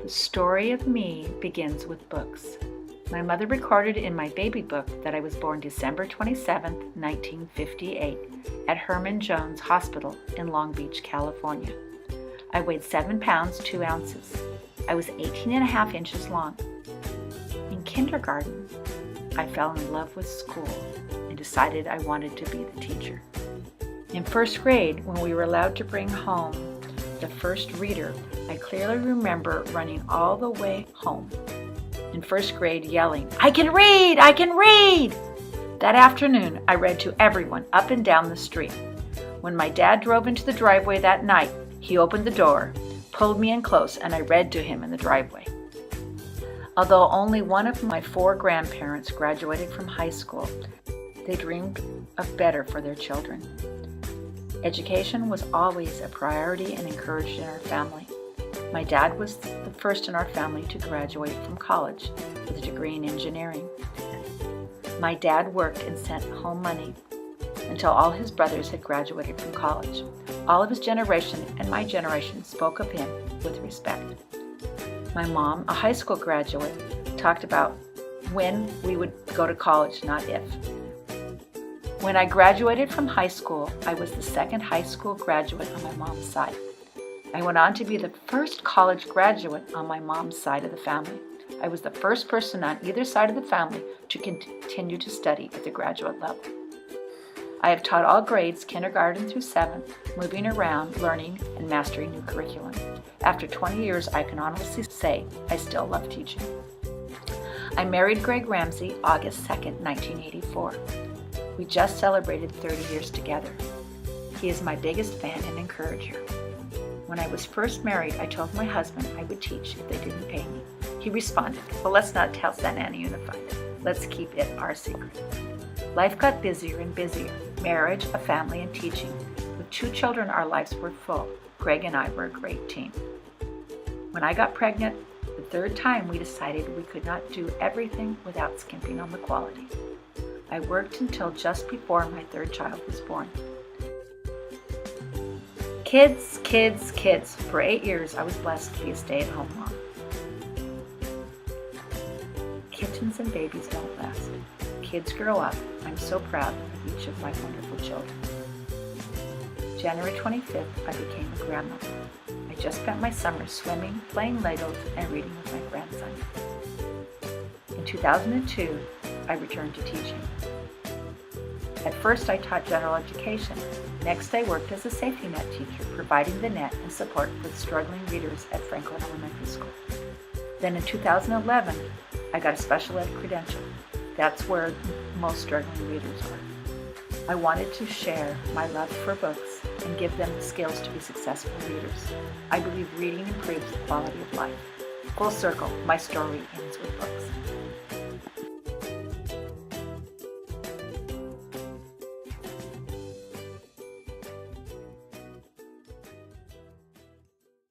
The story of me begins with books. My mother recorded in my baby book that I was born December 27, 1958, at Herman Jones Hospital in Long Beach, California. I weighed 7 pounds, 2 ounces. I was 18 and a half inches long. In kindergarten, I fell in love with school and decided I wanted to be the teacher. In first grade, when we were allowed to bring home the first reader, I clearly remember running all the way home. In first grade, yelling, "I can read! I can read!" That afternoon, I read to everyone up and down the street. When my dad drove into the driveway that night, he opened the door, pulled me in close, and I read to him in the driveway. Although only one of my 4 grandparents graduated from high school, they dreamed of better for their children. Education was always a priority and encouraged in our family. My dad was the first in our family to graduate from college with a degree in engineering. My dad worked and sent home money until all his brothers had graduated from college. All of his generation and my generation spoke of him with respect. My mom, a high school graduate, talked about when we would go to college, not if. When I graduated from high school, I was the second high school graduate on my mom's side. I went on to be the first college graduate on my mom's side of the family. I was the first person on either side of the family to continue to study at the graduate level. I have taught all grades, kindergarten through 7th, moving around, learning, and mastering new curriculum. After 20 years, I can honestly say I still love teaching. I married Greg Ramsay August 2nd, 1984. We just celebrated 30 years together. He is my biggest fan and encourager. When I was first married, I told my husband I would teach if they didn't pay me. He responded, "Well, let's not tell Santa Ana Unified. Let's keep it our secret." Life got busier and busier. Marriage, a family, and teaching. With 2 children, our lives were full. Greg and I were a great team. When I got pregnant, the 3rd time, we decided we could not do everything without skimping on the quality. I worked until just before my 3rd child was born. Kids, kids, kids. For 8 years, I was blessed to be a stay-at-home mom. Kittens and babies don't last. Kids grow up. I'm so proud of each of my wonderful children. January 25th, I became a grandmother. I just spent my summer swimming, playing Legos, and reading with my grandson. In 2002, I returned to teaching. At first, I taught general education. Next, I worked as a safety net teacher, providing the net and support for the struggling readers at Franklin Elementary School. Then in 2011, I got a special ed credential. That's where most struggling readers are. I wanted to share my love for books and give them the skills to be successful readers. I believe reading improves the quality of life. Full circle, my story ends with books.